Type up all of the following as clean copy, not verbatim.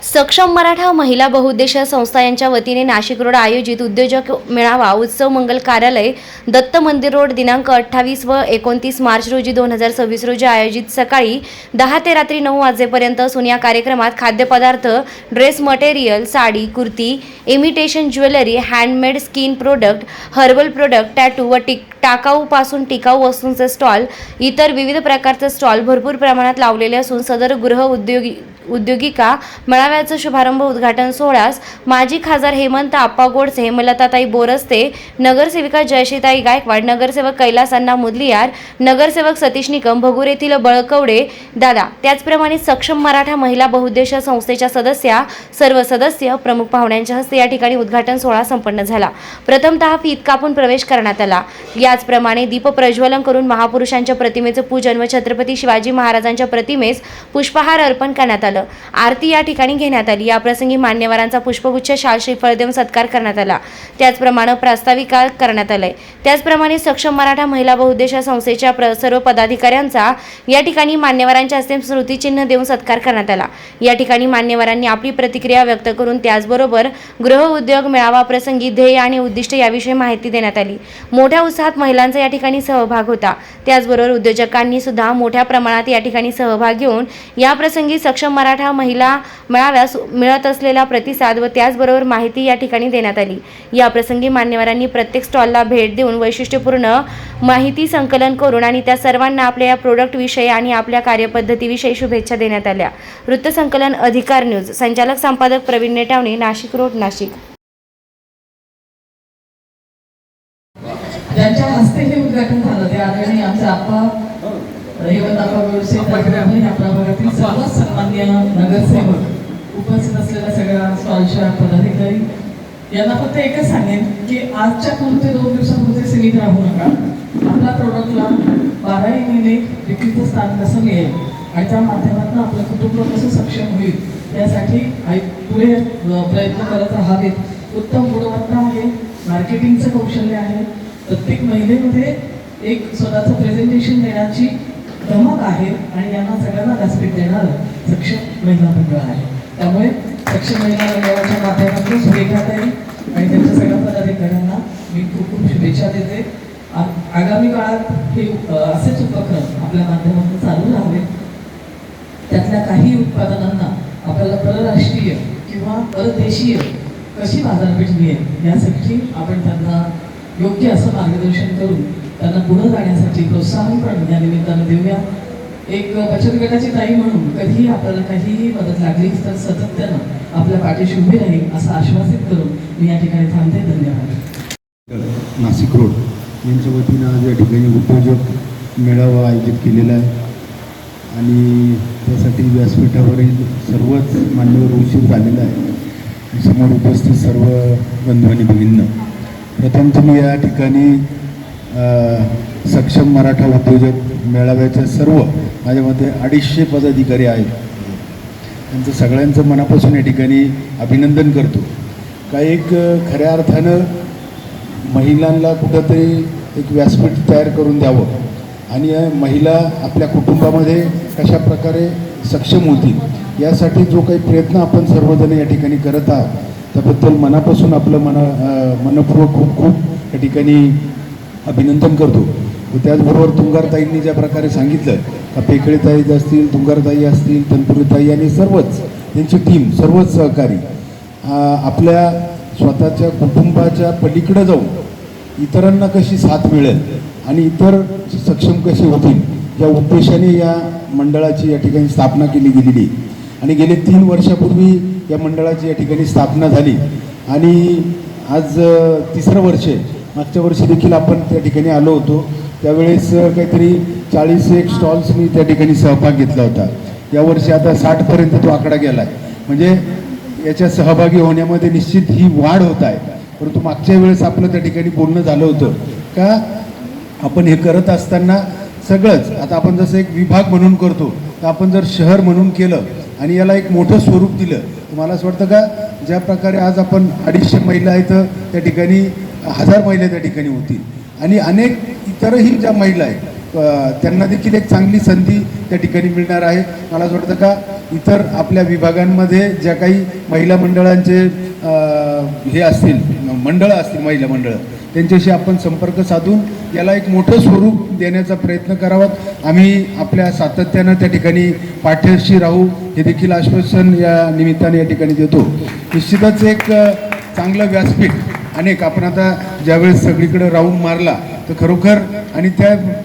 सक्षम मराठा महिला बहुउद्देशीय संस्था यांच्या वतीने नाशिक रोड आयोजित उद्योजक मेळावा उत्सव मंगल कार्यालय दत्त मंदिर रोड दिनांक 28 व 29 मार्च रोजी 2026 रोजी आयोजित सकाळी 10 ते रात्री 9 वाजेपर्यंत असून या कार्यक्रमात खाद्यपदार्थ, dress material, sari, kurti, imitation jewellery, handmade skin product, herbal product, tattoo व टाकाऊपासून टिकाऊ वस्तूंचे स्टॉल, इतर विविध प्रकारचे स्टॉल भरपूर प्रमाणात लावलेले असून सदर गृह उद्योगिका मेळाव्याचा शुभारंभ उद्घाटन सोहळ्यास माजी खासदार हेमंत आप्पा गोडसे, हेमलताताई बोरस्ते, नगरसेविका जयश्रीताई गायकवाड, नगरसेवक कैलास अण्णा मुदलियार, नगरसेवक सतीश निकम, भगूर येथील बळकवडे दादा, त्याचप्रमाणे सक्षम मराठा महिला बहुउद्देशीय संस्थेच्या सर्व सदस्य प्रमुख पाहुण्यांच्या हस्ते या ठिकाणी उद्घाटन सोहळा संपन्न झाला। प्रथमतः फीत कापून प्रवेश करण्यात आला। याचप्रमाणे दीप प्रज्वलन करून महापुरुषांच्या प्रतिमेचे पूजन व छत्रपती शिवाजी महाराजांच्या प्रतिमेस पुष्पहार अर्पण करण्यात आलं। आरती या ठिकाणी घेण्यात आली। या प्रसंगी मान्यवरांचा पुष्पगुच्छ, शाल, श्रीफळ देऊन सत्कार करण्यात आला। त्याचप्रमाणे प्रास्ताविका करण्यात आले। त्याचप्रमाणे सक्षम मराठा महिला बहुउद्देशीय संस्थेच्या सर्व पदाधिकाऱ्यांचा या ठिकाणी मान्यवरांच्या हस्ते स्मृतिचिन्ह देऊन सत्कार करण्यात आला। या ठिकाणी मान्यवरांनी आपली प्रतिक्रिया व्यक्त करून त्याचबरोबर गृह उद्योग मेळावा प्रसंगी ध्येय आणि उद्दिष्ट याविषयी माहिती देण्यात आली। मोठ्या उत्साहात महिलांचा या ठिकाणी सहभाग होता। त्याचबरोबर उद्योजकांनी सुद्धा मोठ्या प्रमाणात या ठिकाणी सहभाग घेऊन या प्रसंगी सक्षम मराठा महिला मेळाव्यास मिळत असलेला प्रतिसाद व त्याचबरोबर माहिती या ठिकाणी देण्यात आली। या प्रसंगी मान्यवरांनी प्रत्येक स्टॉलला भेट देऊन वैशिष्ट्यपूर्ण माहिती संकलन करून आणि त्या सर्वांना आपल्या या प्रोडक्ट विषयी आणि आपल्या कार्यपद्धतीविषयी शुभेच्छा देण्यात आल्या। वृत्तसंकलन अधिकार न्यूज, संचालक संपादक प्रवीण नेटावणे, नाशिक रोड, नाशिक। ज्यांच्या हस्ते हे उद्घाटन झालं ते आदरणीय आमचे आप्पा हेमंत आप्पा गोडसे, या प्रभागातील सर्व सन्माननीय नगरसेवक, उपस्थित असलेल्या सगळ्या स्टॉलच्या पदाधिकारी यांना फक्त एकच सांगेन की आजच्या पुरते 2 दिवसापुरते सीमित राहू नका। आपल्या प्रोडक्टला 12 महिने विक्रीचं स्थान कसं मिळेल आणि त्या माध्यमातून आपलं कुटुंब कसं सक्षम होईल यासाठी पुढे प्रयत्न करत राहावेत। उत्तम गुणवत्ता आहे, मार्केटिंगचं कौशल्य आहे, प्रत्येक महिलेमध्ये एक स्वतःचं प्रेझेंटेशन देण्याची धमक आहे आणि यांना सगळ्यांना व्यासपीठ देणारं सक्षम महिला मंडळ आहे। त्यामुळे सक्षम महिला मंडळाच्या माध्यमातून सुरेखाताई आणि त्यांच्या सगळ्या पदाधिकाऱ्यांना मी खूप खूप शुभेच्छा देते। आगामी काळात हे असेच उपक्रम आपल्या माध्यमातून चालू राहावे। त्यातल्या काही उत्पादनांना आपल्याला परराष्ट्रीय किंवा परदेशीय कशी बाजारपेठ मिळेल यासाठी आपण त्यांना योग्य असं मार्गदर्शन करून त्यांना पुढे जाण्यासाठी प्रोत्साहन पण या निमित्तानं देऊया। एक बचत गटाची ताई म्हणून कधीही आपल्याला काहीही मदत लागली तर सातत्यानं आपल्या पाठीशी उभी राहील असं आश्वासित करून मी या ठिकाणी थांबते। धन्यवाद। नाशिक रोड यांच्या वतीनं आज या ठिकाणी उद्योजक मेळावा आयोजित केलेला आहे आणि त्यासाठी व्यासपीठावरील सर्वच मान्यवर उशीर झालेला आहे। समोर उपस्थित सर्व बंधू आणि भगिनींना प्रथम मी या ठिकाणी सक्षम मराठा उद्योजक मेळाव्याच्या सर्व माझ्यामध्ये 250 पदाधिकारी आहेत, त्यांचं सगळ्यांचं मनापासून या ठिकाणी अभिनंदन करतो। का एक खऱ्या अर्थानं महिलांना कुठंतरी एक व्यासपीठ तयार करून द्यावं आणि या महिला आपल्या कुटुंबामध्ये कशा प्रकारे सक्षम होतील यासाठी जो काही प्रयत्न आपण सर्वजण या ठिकाणी करत आहात त्याबद्दल मनापासून आपलं मनपूर्वक खूप खूप या ठिकाणी अभिनंदन करतो। व त्याचबरोबर तुंगारताईंनी ज्या प्रकारे सांगितलं का पेकळेताई असतील, तुंगारताई असतील, तनपुरेताई आणि सर्वच त्यांची टीम, सर्वच सहकारी आपल्या स्वतःच्या कुटुंबाच्या पलीकडे जाऊन इतरांना कशी साथ मिळेल आणि इतर सक्षम कसे होतील या उद्देशाने या मंडळाची या ठिकाणी स्थापना केली गेलेली आणि गेले 3 वर्षापूर्वी या मंडळाची या ठिकाणी स्थापना झाली आणि आज 3रं वर्ष आहे। मागच्या वर्षी देखील आपण त्या ठिकाणी आलो होतो, त्यावेळेस काहीतरी 40 स्टॉल्स मी त्या ठिकाणी सहभाग घेतला होता। यावर्षी आता 60पर्यंत तो आकडा गेला आहे। म्हणजे याच्या सहभागी होण्यामध्ये निश्चित ही वाढ होत आहे। परंतु मागच्या वेळेस आपलं त्या ठिकाणी बोलणं झालं होतं का आपण हे करत असताना सगळंच आता आपण जसं एक विभाग म्हणून करतो तर आपण जर शहर म्हणून केलं आणि याला एक मोठं स्वरूप दिलं तर मला असं वाटतं का ज्या प्रकारे आज आपण 250 महिला आहेत त्या ठिकाणी 1000 महिला त्या ठिकाणी होतील आणि अनेक इतरही ज्या महिला आहेत त्यांना देखील एक चांगली संधी त्या ठिकाणी मिळणार आहे. मला असं वाटतं का इतर आपल्या विभागांमध्ये ज्या काही महिला मंडळांचे हे असतील, मंडळं असतील, महिला मंडळं, त्यांच्याशी आपण संपर्क साधून याला एक मोठं स्वरूप देण्याचा प्रयत्न करावा. आम्ही आपल्या सातत्यानं त्या ठिकाणी पाठीशी राहू हे देखील आश्वासन या निमित्ताने या ठिकाणी देतो. निश्चितच एक चांगलं व्यासपीठ अनेक आपण आता ज्यावेळेस सगळीकडे राऊंड मारला तर खरोखर, आणि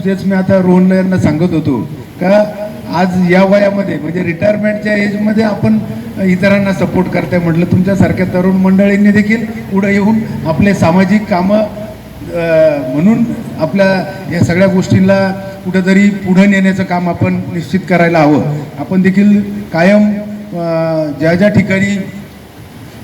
तेच मी आता रोहन यांना सांगत होतो का आज या वयामध्ये म्हणजे रिटायरमेंटच्या एजमध्ये आपण इतरांना सपोर्ट करताय म्हटलं, तुमच्यासारख्या तरुण मंडळींनी देखील पुढे येऊन आपले सामाजिक कामं म्हणून आपल्या या सगळ्या गोष्टींना कुठंतरी पुढे नेण्याचं काम आपण निश्चित करायला हवं. आपण देखील कायम ज्या ज्या ठिकाणी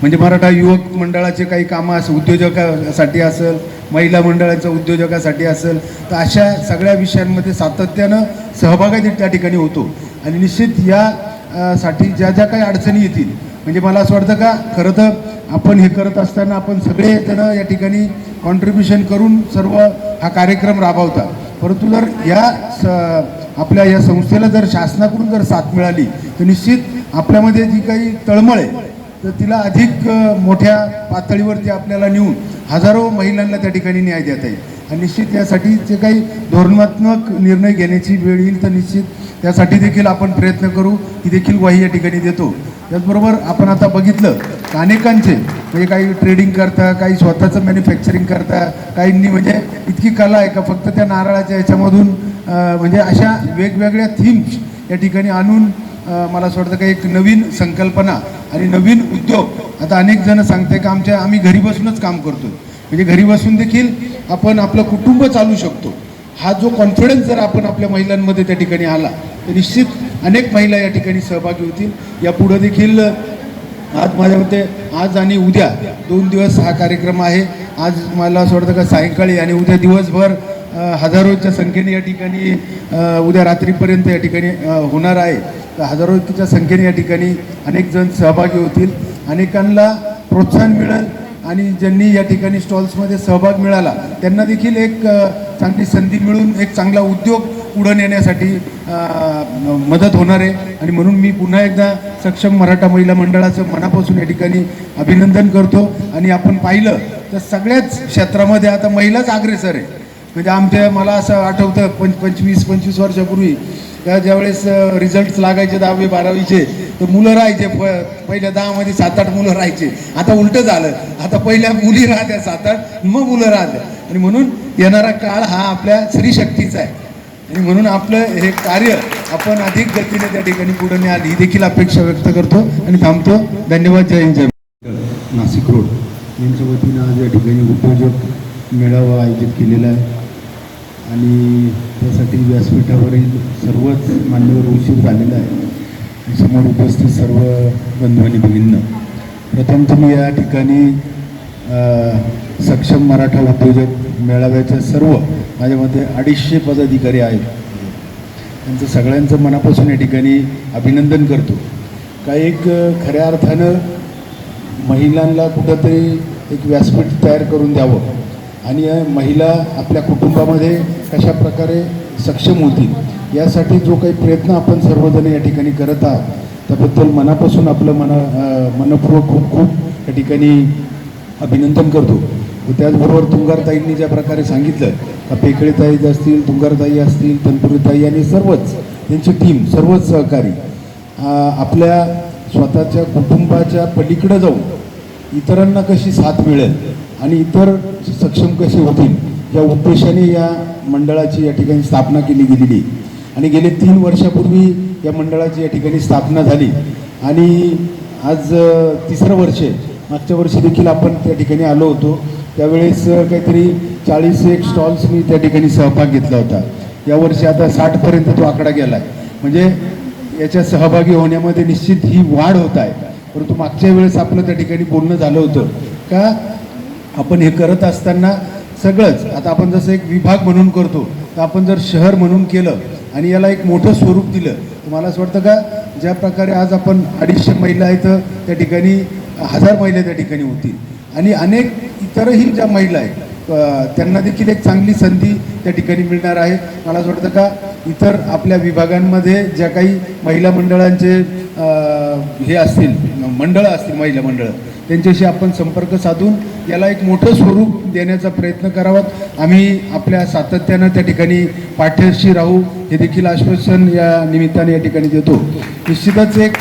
म्हणजे मराठा युवक मंडळाचे काही कामं असेल, उद्योजकासाठी असेल, महिला मंडळाच्या उद्योजकासाठी असेल, तर अशा सगळ्या विषयांमध्ये सातत्यानं सहभागी त्या ठिकाणी होतो. आणि निश्चित या साठी ज्या ज्या काही अडचणी येतील, म्हणजे मला असं वाटतं का खरं तर आपण हे करत असताना आपण सगळे त्यानं या ठिकाणी कॉन्ट्रीब्युशन करून सर्व हा कार्यक्रम राबवता. परंतु जर या आपल्या या संस्थेला जर शासनाकडून जर साथ मिळाली तर निश्चित आपल्यामध्ये जी काही तळमळ आहे तर तिला अधिक मोठ्या पातळीवरती आपल्याला नेऊन हजारो महिलांना त्या ठिकाणी न्याय देता येईल. आणि निश्चित यासाठी जे काही धोरणात्मक निर्णय घेण्याची वेळ येईल तर निश्चित त्यासाठी देखील आपण प्रयत्न करू ही देखील ग्वाही या ठिकाणी देतो. त्याचबरोबर आपण आता बघितलं अनेकांचे म्हणजे काही ट्रेडिंग करता, काही स्वतःचं मॅन्युफॅक्चरिंग करता, काहींनी म्हणजे इतकी कला आहे का फक्त त्या नारळाच्या याच्यामधून म्हणजे अशा वेगवेगळ्या थीम्स या ठिकाणी आणून मला असं वाटतं का एक नवीन संकल्पना आणि नवीन उद्योग आता अनेक जण सांगते का आम्ही घरी बसूनच काम करतो, म्हणजे घरी बसून देखील आपण आपलं कुटुंब चालू शकतो. हा जो कॉन्फिडन्स जर आपण आपल्या महिलांमध्ये त्या ठिकाणी आला तर निश्चित अनेक महिला या ठिकाणी सहभागी होतील. यापुढे देखील आज माझ्या मते आज आणि उद्या 2 दिवस हा कार्यक्रम आहे. आज मला असं वाटतं का सायंकाळी आणि उद्या दिवसभर हजारोच्या संख्येने या ठिकाणी उद्या रात्रीपर्यंत या ठिकाणी होणार आहे. तर हजारोच्या संख्येने या ठिकाणी अनेक जण सहभागी होतील. अनेकांना प्रोत्साहन मिळेल आणि ज्यांनी या ठिकाणी स्टॉल्समध्ये सहभाग मिळाला त्यांना देखील एक चांगली संधी मिळून एक चांगला उद्योग पुढे नेण्यासाठी मदत होणार आहे. आणि म्हणून मी पुन्हा एकदा सक्षम मराठा महिला मंडळाचं मनापासून या ठिकाणी अभिनंदन करतो. आणि आपण पाहिलं तर सगळ्याच क्षेत्रामध्ये आता महिलाच अग्रेसर आहे. म्हणजे मला असं आठवतं 25 वर्षापूर्वी ज्यावेळेस रिझल्ट लागायचे 10वी 12वीचे तर मुलं राहायचे पहिल्या 10मध्ये 7-8 मुलं राहायचे. आता उलटं झालं, आता पहिल्या मुली राहत्या 7-8 मग मुलं राहत्या. आणि म्हणून येणारा काळ हा आपल्या स्त्रीशक्तीचा आहे. आणि म्हणून आपलं हे कार्य आपण अधिक गतीने त्या ठिकाणी पुढे न्याल ही देखील अपेक्षा व्यक्त करतो आणि थांबतो. धन्यवाद. जय हिंद. नाशिक रोड यांच्या वतीनं आज या ठिकाणी उद्योजक मेळावा आयोजित केलेला आहे आणि त्यासाठी व्यासपीठावरील सर्वच मान्यवर उशीर झालेला आहे. समोर उपस्थित सर्व बंधू आणि भगिनींना प्रथम तुम्ही या ठिकाणी सक्षम मराठा उद्योजक मेळाव्याच्या सर्व माझ्यामध्ये 250 पदाधिकारी आहेत. त्यांचं सगळ्यांचं मनापासून या ठिकाणी अभिनंदन करतो. का एक खऱ्या अर्थानं महिलांना कुठंतरी एक व्यासपीठ तयार करून द्यावं आणि महिला आपल्या कुटुंबामध्ये कशा प्रकारे सक्षम होतील यासाठी जो काही प्रयत्न आपण सर्वजण या ठिकाणी करत आहात त्याबद्दल मनापासून आपलं मनपूर्वक खूप खूप या ठिकाणी अभिनंदन करतो. त्याचबरोबर तुंगारताईंनी ज्या प्रकारे सांगितलं का पेकळेताई असतील, तुंगारताई असतील, तनपुरीताई आणि सर्वच त्यांची टीम सर्वच सहकारी आपल्या स्वतःच्या कुटुंबाच्या पलीकडे जाऊन इतरांना कशी साथ मिळेल आणि इतर सक्षम कसे होतील या उद्देशाने या मंडळाची या ठिकाणी स्थापना केली गेलेली. आणि गेले 3 वर्षापूर्वी या मंडळाची या ठिकाणी स्थापना झाली आणि आज 3रं वर्ष आहे. मागच्या वर्षी देखील आपण त्या ठिकाणी आलो होतो. त्यावेळेस काहीतरी 40-1 स्टॉल्स मी त्या ठिकाणी सहभाग घेतला होता. यावर्षी आता 60पर्यंत तो आकडा गेला आहे. म्हणजे याच्या सहभागी होण्यामध्ये निश्चित ही वाढ होत आहे. परंतु मागच्या वेळेस आपलं त्या ठिकाणी बोलणं झालं होतं का आपण हे करत असताना सगळंच आता आपण जसं एक विभाग म्हणून करतो तर आपण जर शहर म्हणून केलं आणि याला एक मोठं स्वरूप दिलं तर मला असं वाटतं का ज्या प्रकारे आज आपण 250 महिला आहेत त्या ठिकाणी 1000 महिला त्या ठिकाणी होतील आणि अनेक इतरही ज्या महिला आहेत त्यांना देखील एक चांगली संधी त्या ठिकाणी मिळणार आहे. मला असं वाटतं का इतर आपल्या विभागांमध्ये ज्या काही महिला मंडळांचे हे असतील, मंडळं असतील, महिला मंडळं, त्यांच्याशी आपण संपर्क साधून याला एक मोठं स्वरूप देण्याचा प्रयत्न करावात. आम्ही आपल्या सातत्यानं त्या ठिकाणी पाठीशी राहू हे देखील आश्वासन या निमित्ताने या ठिकाणी देतो. निश्चितच एक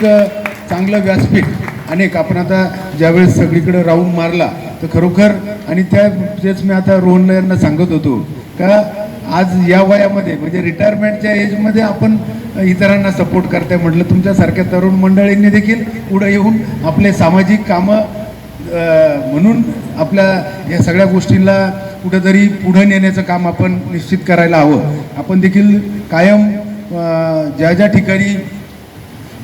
चांगलं व्यासपीठ अनेक आपण आता ज्यावेळेस सगळीकडे राऊंड मारला तर खरोखर, आणि तेच मी आता रोहन यांना सांगत होतो का आज या वयामध्ये म्हणजे रिटायरमेंटच्या एजमध्ये आपण इतरांना सपोर्ट करताय म्हटलं, तुमच्यासारख्या तरुण मंडळींनी देखील पुढे येऊन आपले सामाजिक कामं म्हणून आपल्या या सगळ्या गोष्टींना कुठंतरी पुढे नेण्याचं काम आपण निश्चित करायला हवं. आपण देखील कायम ज्या ज्या ठिकाणी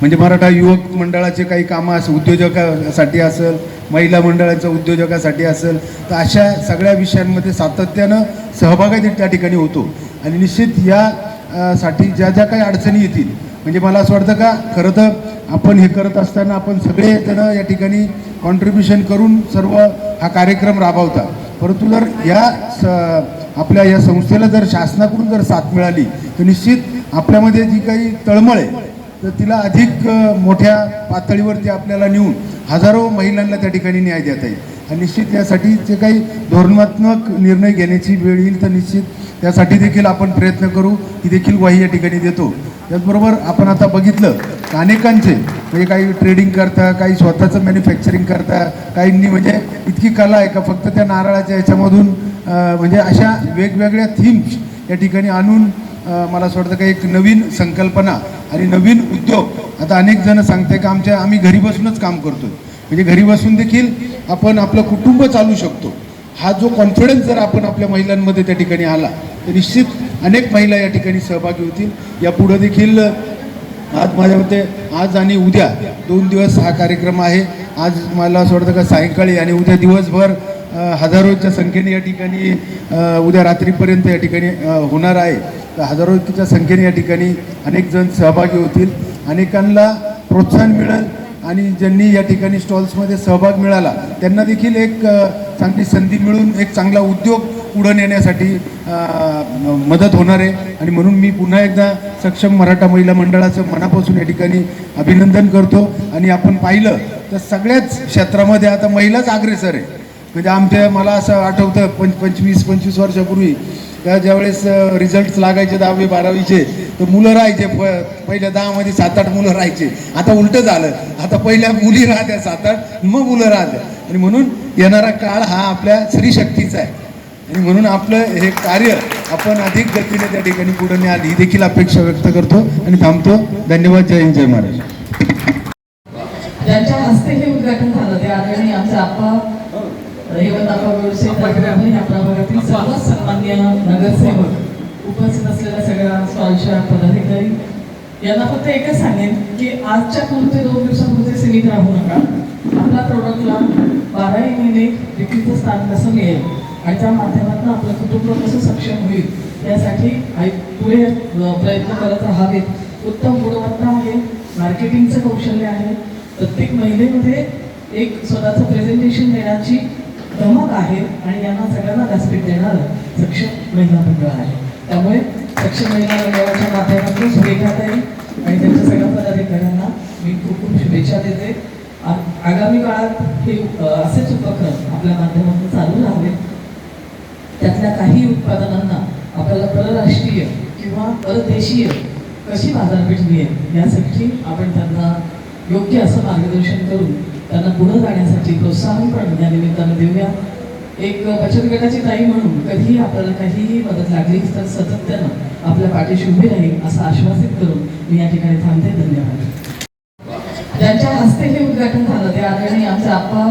म्हणजे मराठा युवक मंडळाचे काही कामं असेल, उद्योजकासाठी असेल, महिला मंडळाच्या उद्योजकासाठी असेल, तर अशा सगळ्या विषयांमध्ये सातत्यानं सहभागी त्या ठिकाणी होतो. आणि निश्चित या साठी ज्या ज्या काही अडचणी येतील, म्हणजे मला असं वाटतं का खरं तर आपण हे करत असताना आपण सगळेजण या ठिकाणी कॉन्ट्रीब्युशन करून सर्व हा कार्यक्रम राबवता. परंतु जर या आपल्या या संस्थेला जर शासनाकडून जर साथ मिळाली तर निश्चित आपल्यामध्ये जी काही तळमळ आहे तर तिला अधिक मोठ्या पातळीवरती आपल्याला नेऊन हजारो महिलांना त्या ठिकाणी न्याय देता येईल. आणि निश्चित यासाठी जे काही धोरणात्मक निर्णय घेण्याची वेळ येईल तर निश्चित त्यासाठी देखील आपण प्रयत्न करू, ही देखील ग्वाही या ठिकाणी देतो. त्याचबरोबर आपण आता बघितलं अनेकांचे म्हणजे काही ट्रेडिंग करता, काही स्वतःचं मॅन्युफॅक्चरिंग करता, काहींनी म्हणजे इतकी कला आहे का फक्त त्या नारळाच्या याच्यामधून म्हणजे अशा वेगवेगळ्या थीम्स या ठिकाणी आणून मला असं वाटतं का एक नवीन संकल्पना आणि नवीन उद्योग आता अनेक जण सांगते का आम्ही घरी बसूनच काम करतो, म्हणजे घरी बसून देखील आपण आपलं कुटुंब चालू शकतो. हा जो कॉन्फिडन्स जर आपण आपल्या महिलांमध्ये त्या ठिकाणी आला तर निश्चित अनेक महिला या ठिकाणी सहभागी होतील. यापुढे देखील आज माझ्या मते आज आणि उद्या 2 दिवस हा कार्यक्रम आहे. आज मला असं वाटतं का सायंकाळी आणि उद्या दिवसभर हजारोच्या संख्येने या ठिकाणी उद्या रात्रीपर्यंत या ठिकाणी होणार आहे. तर हजारोच्या संख्येने या ठिकाणी अनेक जण सहभागी होतील, अनेकांना प्रोत्साहन मिळेल आणि ज्यांनी या ठिकाणी स्टॉल्समध्ये सहभाग मिळाला त्यांना देखील एक चांगली संधी मिळून एक चांगला उद्योग पुढे नेण्यासाठी मदत होणार आहे. आणि म्हणून मी पुन्हा एकदा सक्षम मराठा महिला मंडळाचं मनापासून या ठिकाणी अभिनंदन करतो. आणि आपण पाहिलं तर सगळ्याच क्षेत्रामध्ये आता महिलाच अग्रेसर आहे. म्हणजे मला असं आठवतं 25 वर्षापूर्वी त्या ज्यावेळेस रिझल्ट लागायचे 10वी 12वीचे तर मुलं राहायचे, पहिल्या 10मध्ये 7-8 मुलं राहायचे. आता उलटं झालं, आता पहिल्या मुली राहत्या 7-8 मग मुलं राहत्या. आणि म्हणून येणारा काळ हा आपल्या स्त्रीशक्तीचा आहे आणि म्हणून आपलं हे कार्य आपण अधिक गतीने त्या ठिकाणी पुढे न्याल ही देखील अपेक्षा व्यक्त करतो आणि थांबतो. धन्यवाद. जय हिंद, जय महाराज. ज्यांच्या हस्ते हे उद्घाटन झालं ते आदरणीय आमचे आप्पा हेमंतप्पा गोडसे, या प्रभागातील सर्व सन्माननीय नगरसेवक, उपस्थित असलेल्या सगळ्या स्टॉलच्या पदाधिकारी यांना फक्त एकच सांगेन की आजच्या पुरते 2 दिवसापुरते सीमित राहू नका. आपल्या प्रोडक्टला 12 महिने विक्रीचं स्थान कसं मिळेल आणि त्या माध्यमातून आपलं कुटुंब कसं सक्षम होईल यासाठी पुढे प्रयत्न करत राहावेत. उत्तम गुणवत्ता आहे, मार्केटिंगचं कौशल्य आहे, प्रत्येक महिलेमध्ये एक स्वतःचं प्रेझेंटेशन देण्याची धमक आहे आणि यांना सगळ्यांना व्यासपीठ देणारं सक्षम महिला मंडळ आहे. त्यामुळे सक्षम महिला मंडळाच्या माध्यमातून सुरेखाताई आणि त्यांच्या सगळ्या पदाधिकाऱ्यांना मी खूप खूप शुभेच्छा देते. आगामी काळात हे असेच उपक्रम आपल्या माध्यमातून चालू राहावे. त्यातल्या काही उत्पादनांना आपल्याला परराष्ट्रीय किंवा परदेशीय कशी बाजारपेठ मिळेल यासाठी आपण त्यांना योग्य असं मार्गदर्शन करून त्यांना पुढे जाण्यासाठी प्रोत्साहन पण या निमित्तानं देऊया. एक बचत गटाची ताई म्हणून कधीही आपल्याला काहीही मदत लागली तर सातत्यानं आपल्या पाठीशी उभी राहील असं आश्वासित करून मी या ठिकाणी थांबते. धन्यवाद. ज्यांच्या हस्ते हे उद्घाटन झालं ते आदरणीय आमचे आप्पा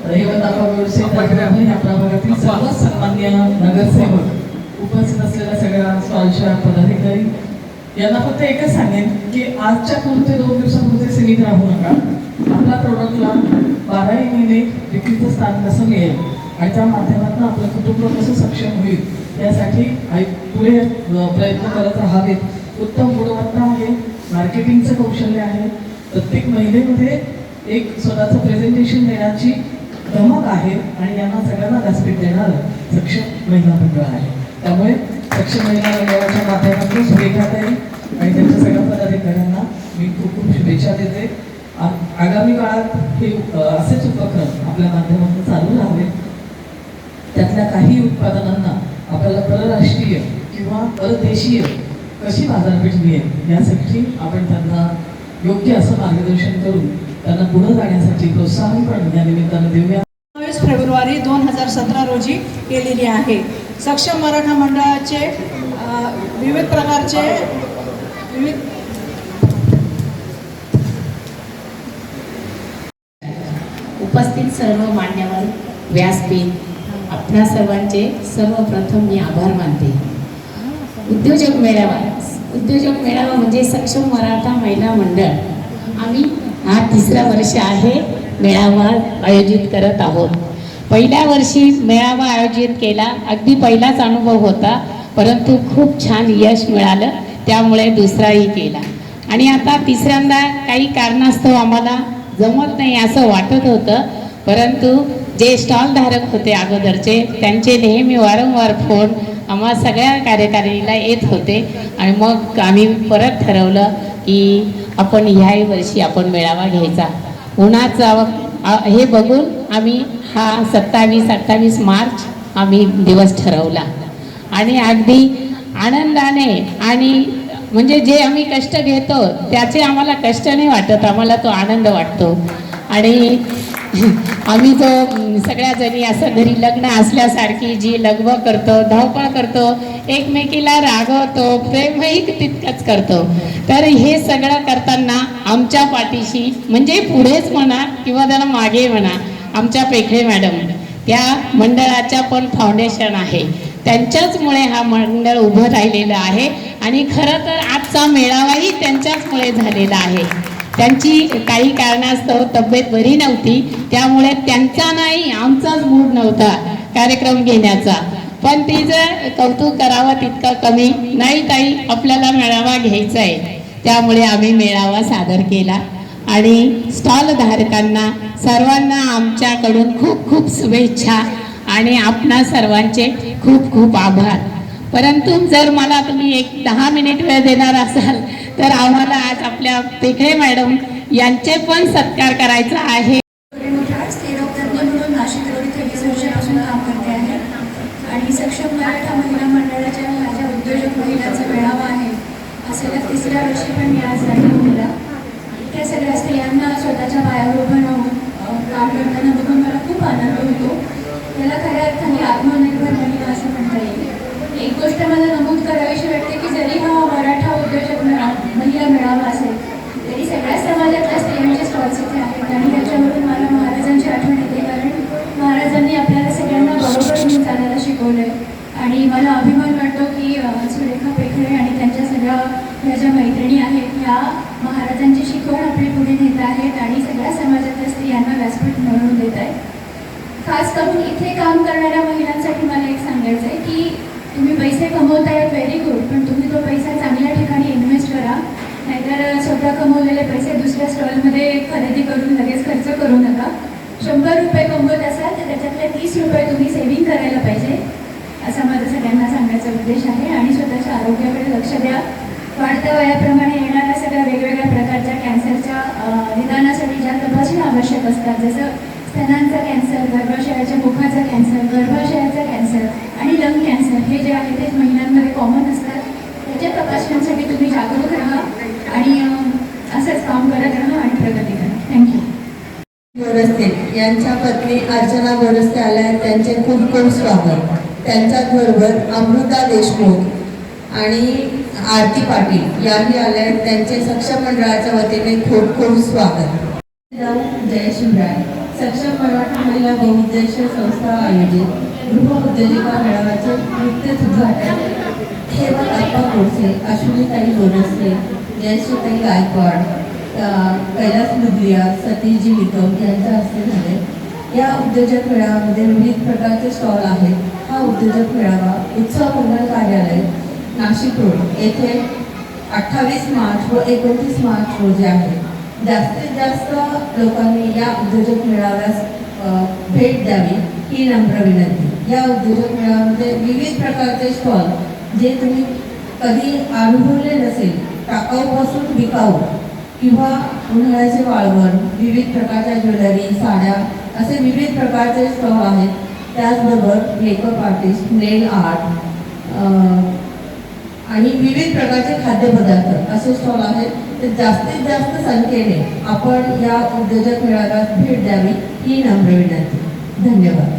हेमंतप्पा गोडसे, या प्रभागातील सर्व सन्माननीय नगरसेवक, उपस्थित असलेल्या सगळ्या स्टॉलच्या पदाधिकारी यांना फक्त एकच सांगेन की आजच्या पुरते 2 दिवसापुरते सीमित राहू नका. आपल्या प्रोडक्टला 12 महिने विक्रीचं स्थान कसं मिळेल आणि त्या माध्यमातून आपलं कुटुंब कसं सक्षम होईल यासाठी पुढे प्रयत्न करत राहावेत. उत्तम गुणवत्ता आहे, मार्केटिंगचं कौशल्य आहे, प्रत्येक महिलेमध्ये एक स्वतःचं प्रेझेंटेशन देण्याची धमक आहे आणि यांना सगळ्यांना व्यासपीठ देणारं सक्षम महिला मंडळ आहे. त्यामुळे सक्षम महिला मंडळाच्या माध्यमातून सुरेखाताई आणि त्यांच्या सगळ्या पदाधिकाऱ्यांना मी खूप खूप शुभेच्छा देते. आगामी काळात हे असेच उपक्रम आपल्या माध्यमातून चालू राहावे. त्यातल्या काही उत्पादनांना आपल्याला परराष्ट्रीय किंवा परदेशीय कशी बाजारपेठ मिळेल यासाठी आपण त्यांना योग्य असं मार्गदर्शन करून त्यांना पुढे जाण्यासाठी प्रोत्साहन पण या निमित्तानं देऊया. 22 फेब्रुवारी 2017 रोजी केलेली आहे. सक्षम मराठा मंडळाचे विविध प्रकारचे उपस्थित सर्व मान्यवर व्यासपीठ आपणा सर्वांचे सर्वप्रथम मी आभार मानते. उद्योजक मेळावा म्हणजे सक्षम मराठा महिला मंडळ आम्ही हा 3रा वर्ष आहे मेळावा आयोजित करत आहोत. पहिल्या वर्षी मेळावा आयोजित केला, अगदी पहिलाच अनुभव होता, परंतु खूप छान यश मिळालं, त्यामुळे दुसराही केला. आणि आता 3ऱ्यांदा काही कारणास्तव आम्हाला जमत नाही असं वाटत होतं, परंतु जे स्टॉल धारक होते अगोदरचे त्यांचे नेहमी वारंवार फोन आम्हा सगळ्या कार्यकारिणीला येत होते आणि मग आम्ही परत ठरवलं की आपण ह्याही वर्षी आपण मेळावा घ्यायचा. उन्हाचा हे बघून आम्ही हा 27-28 मार्च आम्ही दिवस ठरवला आणि अगदी आनंदाने आणि म्हणजे जे आम्ही कष्ट घेतो त्याचे आम्हाला कष्ट नाही वाटत, आम्हाला तो आनंद वाटतो. आणि आम्ही जो सगळ्या जणी असं घरी लग्न असल्यासारखी जी लगबग करतो, धावपळ करतो, एकमेकीला रागवतो, प्रेमही तितकंच करतो. तर हे सगळं करताना आमच्या पाठीशी म्हणजे पुढेच म्हणा किंवा त्याला मागे म्हणा आमच्या पेखळे मॅडम त्या मंडळाच्या पण फाउंडेशन आहे, त्यांच्याचमुळे हा मंडळ उभं राहिलेलं आहे. आणि खरं तर आजचा मेळावाही त्यांच्याचमुळे झालेला आहे. त्यांची काही कारणास्तव तब्येत बरी नव्हती, त्यामुळे त्यांचा नाही आमचाच मूड नव्हता कार्यक्रम घेण्याचा, पण तिचं कौतुक करावं तितकं कमी नाही. ताई आपल्याला मेळावा घ्यायचा आहे, त्यामुळे आम्ही मेळावा सादर केला. आणि स्टॉल धारकांना सर्वांना आमच्याकडून खूप खूप शुभेच्छा आणि आपणा सर्वांचे खूप खूप आभार. परंतु जर मला तुम्ही 10 मिनिट वेळ देणार असाल तर आम्हाला आज आपल्या पेखळे मॅडम यांचे पण सत्कार करायचा आहे. म्हणून नाशिक रोड इथे 20 वर्षापासून काम करते आहे आणि सक्षम मराठा महिला मंडळाच्या माझ्या उद्योजक महिलांचा मेळावा आहे. असेला 3ऱ्या वर्षी पण मी आज जाहीर केला. इतक्या सगळ्या स्त्रियांना स्वतःच्या पायावर उभं राहून काम करताना बघून मला खूप आनंद होतो. याला खऱ्या अर्थाने आत्मनिर्भर महिला असं म्हणता येईल. एक गोष्ट मला नमूद करावीशी वाटते की जरी हा मराठा उद्योजक महिला मेळावा असेल तरी सगळ्या समाजातल्या स्त्रियांचे स्टॉल्स इथे आहेत आणि त्याच्यावरून मला महाराजांची आठवण येते, कारण महाराजांनी आपल्याला सगळ्यांना बरोबर घेऊन चालायला शिकवलं आहे. आणि मला अभिमान वाटतो की सुरेखा पेखळे आणि त्यांच्या सगळ्या ह्या ज्या मैत्रिणी आहेत ह्या महाराजांची शिकवण आपली पुढे नेत आहेत आणि सगळ्या समाजातल्या स्त्रियांना व्यासपीठ मिळवून देत आहेत. खास करून इथे काम करणाऱ्या महिलांसाठी मला एक सांगायचं आहे की तुम्ही पैसे कमवतायत व्हेरी गुड, पण तुम्ही तो पैसा चांगल्या ठिकाणी इन्व्हेस्ट करा, नाहीतर स्वतः कमवलेले पैसे दुसऱ्या स्टॉलमध्ये खरेदी करून लगेच खर्च करू नका. 100 रुपये कमवत असाल तर त्याच्यातले 30 रुपये तुम्ही सेव्हिंग करायला पाहिजे, असा माझा सगळ्यांना सांगायचा उद्देश आहे. आणि स्वतःच्या आरोग्याकडे लक्ष द्या. वाढत्या वयाप्रमाणे येणाऱ्या सगळ्या वेगवेगळ्या प्रकारच्या कॅन्सरच्या निदानासाठी ज्या तपासणी आवश्यक असतात, जसं स्तनांचा कॅन्सर, गर्भाशयाच्या मुखाचा कॅन्सर, गर्भाशयाचा कॅन्सर आणि लंग कॅन्सर, हे जे आहे ते महिलांमध्ये कॉमन असतात. त्याच्या तपासण्यांसाठी तुम्ही जागरूक राहा आणि असंच काम करत राहा आणि प्रगती करा. थँक्यू. बोरस्ते यांच्या पत्नी अर्चना बोरस्ते आल्या, त्यांचे खूप खूप स्वागत. त्यांच्याचबरोबर अमृता देशमुख आणि आरती पाटील याही आल्या, त्यांचे सक्षम मंडळाच्या वतीने खूप खूप स्वागत. जय शिवराय. सक्षम मराठा महिला बहुउद्देशीय संस्था आयोजित गृह उद्योजिका मेळाव्याचे नुकतेच उद्घाटन हेमंतप्पा कोळसे, अश्विनीताई बोरस्ते, जयश्रीताई गायकवाड, कैलास मुदलिया, सतीशजी निकम यांच्या हस्ते झाले. या उद्योजक मेळाव्यामध्ये विविध प्रकारचे स्टॉल आहेत. हा उद्योजक मेळावा उत्सव मंगल कार्यालय नाशिक रोड येथे 28 मार्च व 29 मार्च रोजी आहे. जास्तीत जास्त लोकांनी या उद्योजक मेळाव्यास भेट द्यावी ही नम्र विनंती. या उद्योजक मेळाव्यामध्ये विविध प्रकारचे स्टॉल जे तुम्ही कधी अनुभवले नसेल, टाकाऊपासून विकाऊ किंवा उन्हाळ्याचे वाळवण, विविध प्रकारच्या ज्वेलरी, साड्या असे विविध प्रकारचे स्टॉल आहेत. त्याचबरोबर मेकअप आर्टिस्ट, नेल आर्ट आणि विविध प्रकारचे खाद्यपदार्थ असे स्टॉल आहेत. तर जास्तीत जास्त संख्येने आपण या उद्योजक मेळाव्यात भेट द्यावी ही नम्र विनंती. धन्यवाद.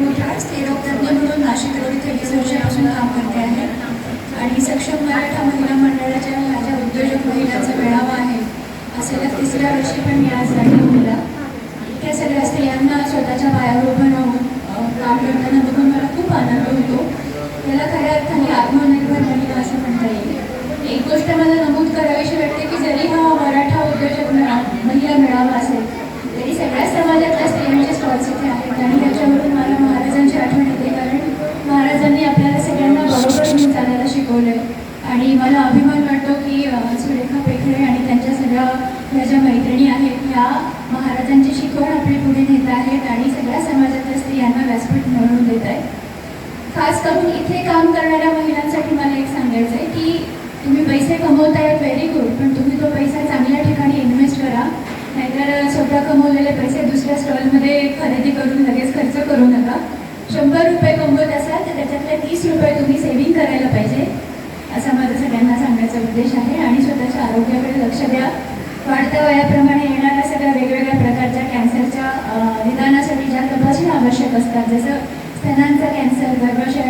मोठा स्त्रीरोगतज्ञ म्हणून नाशिक रोड इथे 20 वर्षापासून काम करते आहे आणि सक्षम मराठा महिला मंडळाच्या माझ्या उद्योजक महिलांचा मेळावा आहे. असेल 3ऱ्या वर्षी पण मी आज राहिलेला. इतक्या सगळ्या स्त्रियांना स्वतःच्या पायावर उभं राहून काम करताना बघून मला खूप आनंद होतो. याला खऱ्या अर्थाने आत्मनिर्भर महिला असं म्हणता येईल. एक गोष्ट मला नमूद करावीशी वाटते की जरी हा मराठा उद्योजक महिला मेळावा असेल तरी सगळ्या समाजातल्या स्त्रियांचे स्टॉल्स इथे आहेत आणि त्याच्यावरून मला महाराजांची आठवण येते. कारण महाराजांनी आपल्याला सगळ्यांना बरोबर घेऊन चालायला शिकवलं आहे आणि मला अभिमान वाटतो की सुरेखा पेखरे आणि त्यांच्या सगळ्या ह्या ज्या मैत्रिणी आहेत ह्या महाराजांची शिकवण आपली पुढे नेत आहेत आणि सगळ्या समाजातल्या स्त्रियांना व्यासपीठ मिळवून देत आहेत. खास करून इथे काम करणाऱ्या महिलांसाठी मला एक सांगायचं आहे की तुम्ही पैसे कमवतायत व्हेरी गुड, पण तुम्ही तो पैसा चांगल्या ठिकाणी इन्व्हेस्ट करा. नाहीतर स्वतः कमवलेले पैसे दुसऱ्या स्टॉलमध्ये खरेदी करून लगेच खर्च करू नका. 100 रुपये कमवत असाल तर त्याच्यातले 30 रुपये तुम्ही सेव्हिंग करायला पाहिजे असा माझा सगळ्यांना सांगायचा उद्देश आहे. आणि स्वतःच्या आरोग्याकडे लक्ष द्या. वाढत्या वयाप्रमाणे येणाऱ्या सगळ्या वेगवेगळ्या प्रकारच्या कॅन्सरच्या निदानासाठी ज्या तपासण्या आवश्यक असतात, जसं स्तनांचा कॅन्सर, गर्भाशय